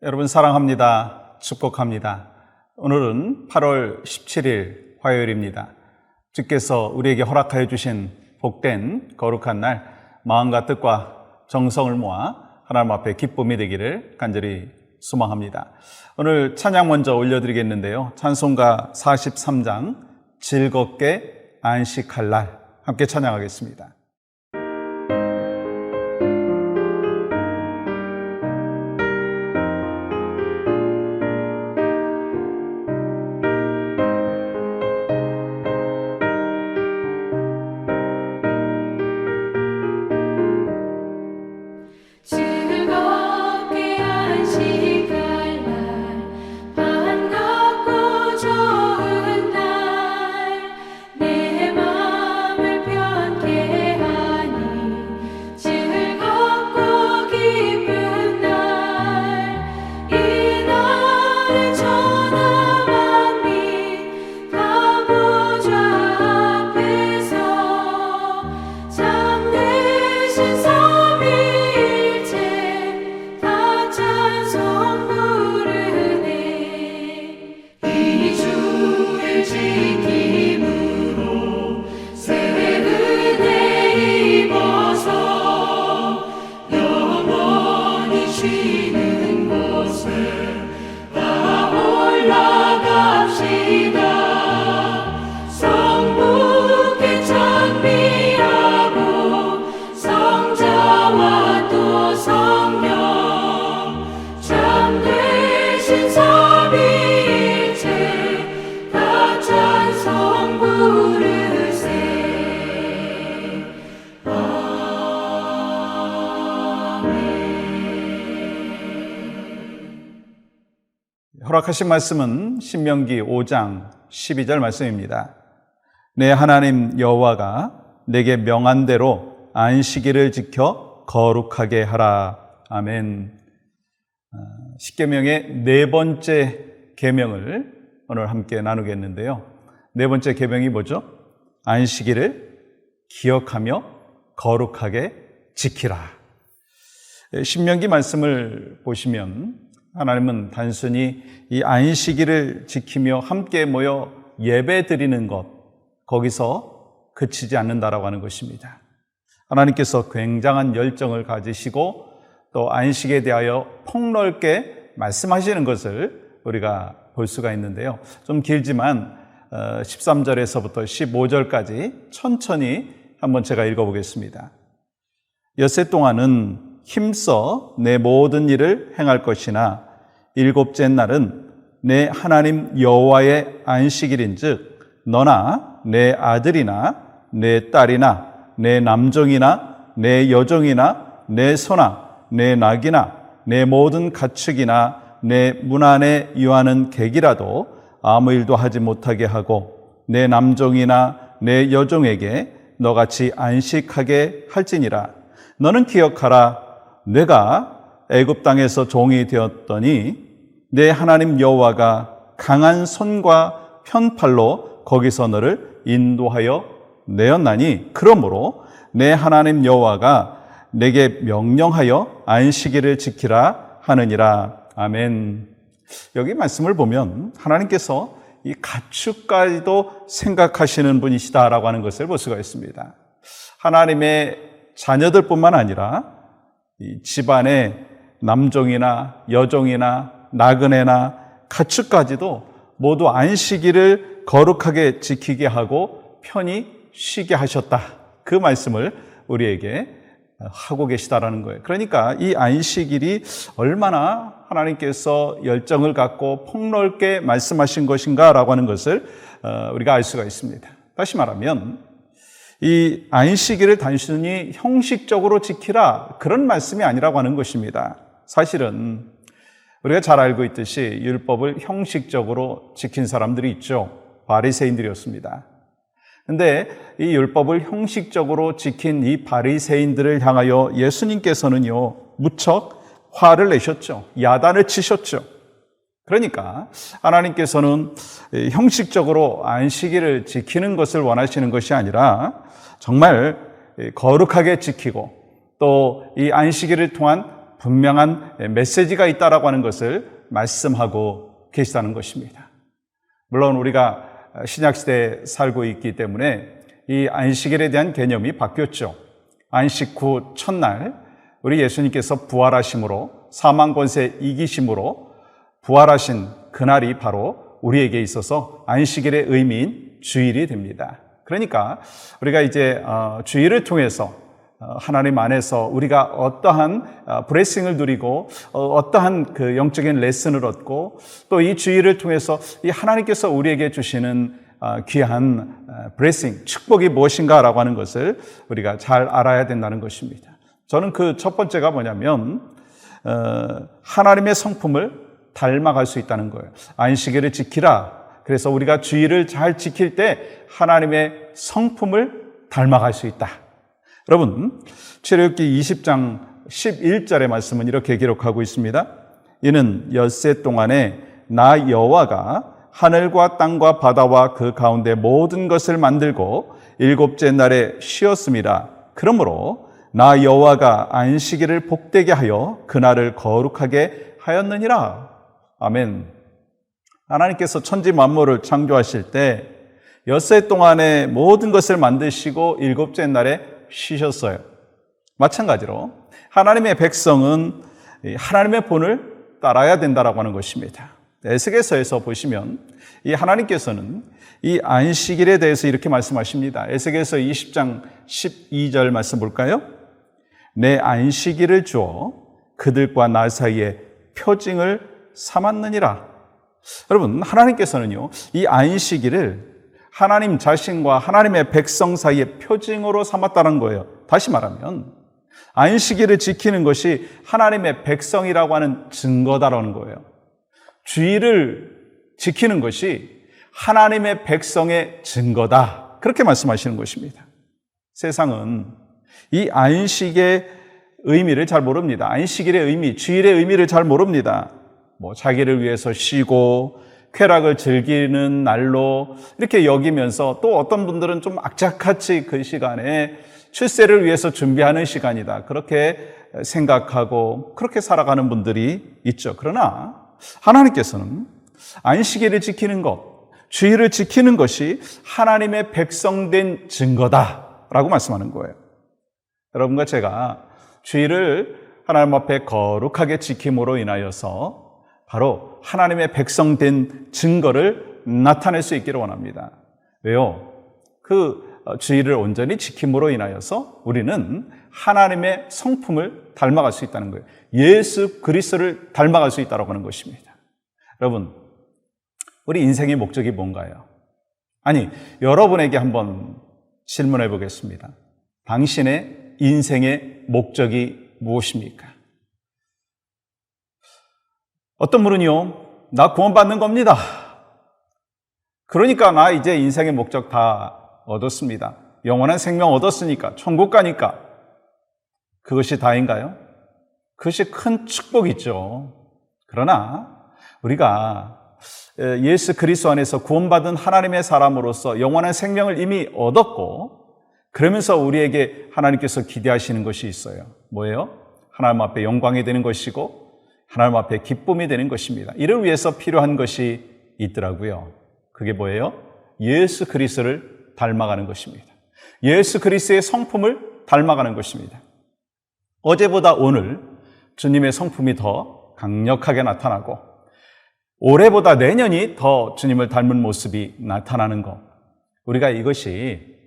여러분 사랑합니다. 축복합니다. 오늘은 8월 17일 화요일입니다. 주께서 우리에게 허락하여 주신 복된 거룩한 날, 마음과 뜻과 정성을 모아 하나님 앞에 기쁨이 되기를 간절히 소망합니다. 오늘 찬양 먼저 올려드리겠는데요. 찬송가 43장 즐겁게 안식할 날 함께 찬양하겠습니다. 허락하신 말씀은 신명기 5장 12절 말씀입니다. 내 하나님 여호와가 내게 명한 대로 안식일을 지켜 거룩하게 하라. 아멘. 십계명의 네 번째 계명을 오늘 함께 나누겠는데요. 네 번째 계명이 뭐죠? 안식일을 기억하며 거룩하게 지키라. 신명기 말씀을 보시면 하나님은 단순히 이 안식일을 지키며 함께 모여 예배 드리는 것, 거기서 그치지 않는다라고 하는 것입니다. 하나님께서 굉장한 열정을 가지시고 또 안식에 대하여 폭넓게 말씀하시는 것을 우리가 볼 수가 있는데요. 좀 길지만 13절에서부터 15절까지 천천히 한번 제가 읽어보겠습니다. 엿새 동안은 힘써 내 모든 일을 행할 것이나 일곱째 날은 내 하나님 여호와의 안식일인즉 너나 내 아들이나 내 딸이나 내 남종이나 내 여종이나 내 소나 내 낙이나 내 모든 가축이나 내 문 안에 유하는 객이라도 아무 일도 하지 못하게 하고 내 남종이나 내 여종에게 너같이 안식하게 할지니라. 너는 기억하라. 내가 애굽 땅에서 종이 되었더니 내 하나님 여호와가 강한 손과 편팔로 거기서 너를 인도하여 내었나니 그러므로 내 하나님 여호와가 내게 명령하여 안식일을 지키라 하느니라. 아멘. 여기 말씀을 보면 하나님께서 이 가축까지도 생각하시는 분이시다라고 하는 것을 볼 수가 있습니다. 하나님의 자녀들뿐만 아니라 이 집안의 남종이나 여종이나 나그네나 가축까지도 모두 안식일을 거룩하게 지키게 하고 편히 쉬게 하셨다. 그 말씀을 우리에게 하고 계시다라는 거예요. 그러니까 이 안식일이 얼마나 하나님께서 열정을 갖고 폭넓게 말씀하신 것인가라고 하는 것을 우리가 알 수가 있습니다. 다시 말하면 이 안식일을 단순히 형식적으로 지키라 그런 말씀이 아니라고 하는 것입니다. 사실은 우리가 잘 알고 있듯이 율법을 형식적으로 지킨 사람들이 있죠. 바리새인들이었습니다. 그런데 이 율법을 형식적으로 지킨 이 바리새인들을 향하여 예수님께서는요 무척 화를 내셨죠. 야단을 치셨죠. 그러니까 하나님께서는 형식적으로 안식일을 지키는 것을 원하시는 것이 아니라 정말 거룩하게 지키고 또 이 안식일을 통한 분명한 메시지가 있다라고 하는 것을 말씀하고 계시다는 것입니다. 물론 우리가 신약시대에 살고 있기 때문에 이 안식일에 대한 개념이 바뀌었죠. 안식 후 첫날 우리 예수님께서 부활하심으로 사망 권세 이기심으로 부활하신 그날이 바로 우리에게 있어서 안식일의 의미인 주일이 됩니다. 그러니까 우리가 이제 주일을 통해서 하나님 안에서 우리가 어떠한 브레싱을 누리고 어떠한 그 영적인 레슨을 얻고 또 이 주일을 통해서 이 하나님께서 우리에게 주시는 귀한 브레싱, 축복이 무엇인가라고 하는 것을 우리가 잘 알아야 된다는 것입니다. 저는 그 첫 번째가 뭐냐면 하나님의 성품을 닮아갈 수 있다는 거예요. 안식일을 지키라. 그래서 우리가 주일을 잘 지킬 때 하나님의 성품을 닮아갈 수 있다. 여러분, 출애굽기 20장 11절의 말씀은 이렇게 기록하고 있습니다. 이는 엿새 동안에 나 여호와가 하늘과 땅과 바다와 그 가운데 모든 것을 만들고 일곱째 날에 쉬었음이라. 그러므로 나 여호와가 안식일을 복되게 하여 그날을 거룩하게 하였느니라. 아멘. 하나님께서 천지 만물을 창조하실 때 엿새 동안에 모든 것을 만드시고 일곱째 날에 쉬셨어요. 마찬가지로 하나님의 백성은 하나님의 본을 따라야 된다라고 하는 것입니다. 에스겔서에서 보시면 이 하나님께서는 이 안식일에 대해서 이렇게 말씀하십니다. 에스겔서 20장 12절 말씀 볼까요? 내 안식일을 주어 그들과 나 사이에 표징을 삼았느니라. 여러분, 하나님께서는요, 이 안식일을 하나님 자신과 하나님의 백성 사이의 표징으로 삼았다는 거예요. 다시 말하면 안식일을 지키는 것이 하나님의 백성이라고 하는 증거다라는 거예요. 주일을 지키는 것이 하나님의 백성의 증거다. 그렇게 말씀하시는 것입니다. 세상은 이 안식의 의미를 잘 모릅니다. 안식일의 의미, 주일의 의미를 잘 모릅니다. 자기를 위해서 쉬고 쾌락을 즐기는 날로 이렇게 여기면서 또 어떤 분들은 좀 악착같이 그 시간에 출세를 위해서 준비하는 시간이다. 그렇게 생각하고 그렇게 살아가는 분들이 있죠. 그러나 하나님께서는 안식일을 지키는 것, 주일을 지키는 것이 하나님의 백성된 증거다라고 말씀하는 거예요. 여러분과 제가 주일을 하나님 앞에 거룩하게 지킴으로 인하여서 바로 하나님의 백성된 증거를 나타낼 수 있기를 원합니다. 왜요? 그 주일을 온전히 지킴으로 인하여서 우리는 하나님의 성품을 닮아갈 수 있다는 거예요. 예수 그리스도를 닮아갈 수 있다고 하는 것입니다. 여러분, 우리 인생의 목적이 뭔가요? 아니, 여러분에게 한번 질문해 보겠습니다. 당신의 인생의 목적이 무엇입니까? 어떤 분은요, 나 구원받는 겁니다. 그러니까 나 이제 인생의 목적 다 얻었습니다. 영원한 생명 얻었으니까, 천국 가니까. 그것이 다인가요? 그것이 큰 축복이죠. 그러나 우리가 예수 그리스도 안에서 구원받은 하나님의 사람으로서 영원한 생명을 이미 얻었고, 그러면서 우리에게 하나님께서 기대하시는 것이 있어요. 뭐예요? 하나님 앞에 영광이 되는 것이고 하나님 앞에 기쁨이 되는 것입니다. 이를 위해서 필요한 것이 있더라고요. 그게 뭐예요? 예수 그리스도를 닮아가는 것입니다. 예수 그리스도의 성품을 닮아가는 것입니다. 어제보다 오늘 주님의 성품이 더 강력하게 나타나고 올해보다 내년이 더 주님을 닮은 모습이 나타나는 것. 우리가 이것이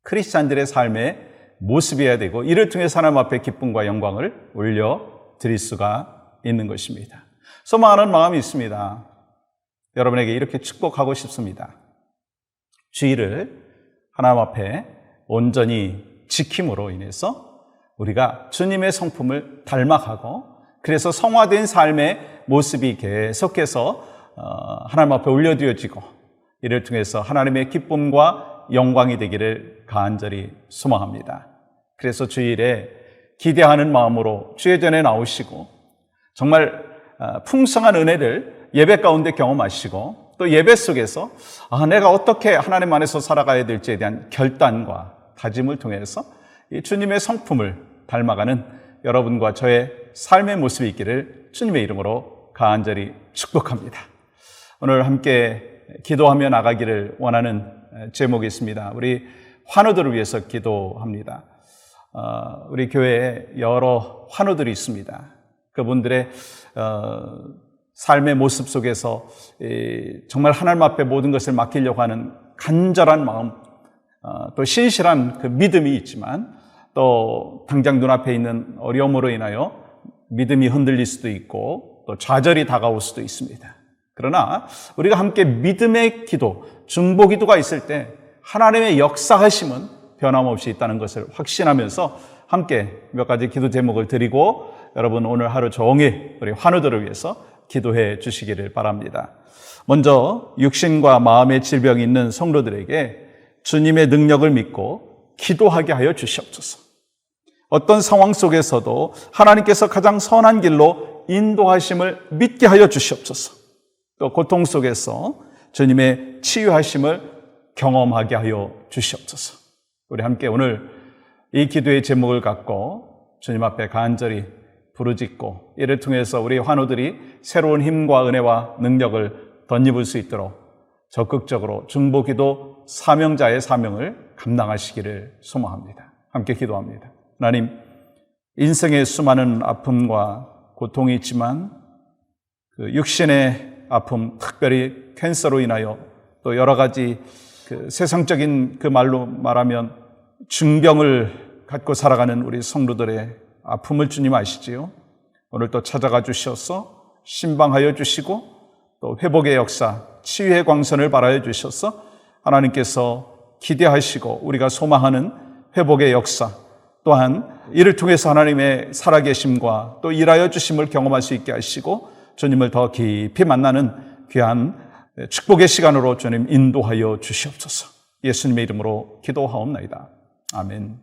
크리스찬들의 삶의 모습이어야 되고 이를 통해서 하나님 앞에 기쁨과 영광을 올려드릴 수가 있는 것입니다. 소망하는 마음이 있습니다. 여러분에게 이렇게 축복하고 싶습니다. 주일을 하나님 앞에 온전히 지킴으로 인해서 우리가 주님의 성품을 닮아가고 그래서 성화된 삶의 모습이 계속해서 하나님 앞에 올려드려지고 이를 통해서 하나님의 기쁨과 영광이 되기를 간절히 소망합니다. 그래서 주일에 기대하는 마음으로 주의 전에 나오시고 정말 풍성한 은혜를 예배 가운데 경험하시고 또 예배 속에서 내가 어떻게 하나님 안에서 살아가야 될지에 대한 결단과 다짐을 통해서 이 주님의 성품을 닮아가는 여러분과 저의 삶의 모습이 있기를 주님의 이름으로 간절히 축복합니다. 오늘 함께 기도하며 나가기를 원하는 제목이 있습니다. 우리 환우들을 위해서 기도합니다. 우리 교회에 여러 환우들이 있습니다. 그분들의 삶의 모습 속에서 정말 하나님 앞에 모든 것을 맡기려고 하는 간절한 마음, 또 신실한 그 믿음이 있지만 또 당장 눈앞에 있는 어려움으로 인하여 믿음이 흔들릴 수도 있고 또 좌절이 다가올 수도 있습니다. 그러나 우리가 함께 믿음의 기도, 중보기도가 있을 때 하나님의 역사하심은 변함없이 있다는 것을 확신하면서 함께 몇 가지 기도 제목을 드리고 여러분 오늘 하루 종일 우리 환우들을 위해서 기도해 주시기를 바랍니다. 먼저 육신과 마음의 질병이 있는 성도들에게 주님의 능력을 믿고 기도하게 하여 주시옵소서. 어떤 상황 속에서도 하나님께서 가장 선한 길로 인도하심을 믿게 하여 주시옵소서. 또 고통 속에서 주님의 치유하심을 경험하게 하여 주시옵소서. 우리 함께 오늘 이 기도의 제목을 갖고 주님 앞에 간절히 부르짖고 이를 통해서 우리 환우들이 새로운 힘과 은혜와 능력을 덧입을 수 있도록 적극적으로 중보기도 사명자의 사명을 감당하시기를 소망합니다. 함께 기도합니다. 하나님, 인생의 수많은 아픔과 고통이 있지만 그 육신의 아픔, 특별히 캔서로 인하여 또 여러 가지 그 세상적인 그 말로 말하면 중병을 갖고 살아가는 우리 성도들의 아픔을 주님 아시지요? 오늘 또 찾아가 주셔서 신방하여 주시고 또 회복의 역사, 치유의 광선을 발하여 주셔서 하나님께서 기대하시고 우리가 소망하는 회복의 역사 또한 이를 통해서 하나님의 살아계심과 또 일하여 주심을 경험할 수 있게 하시고 주님을 더 깊이 만나는 귀한 축복의 시간으로 주님 인도하여 주시옵소서. 예수님의 이름으로 기도하옵나이다. 아멘.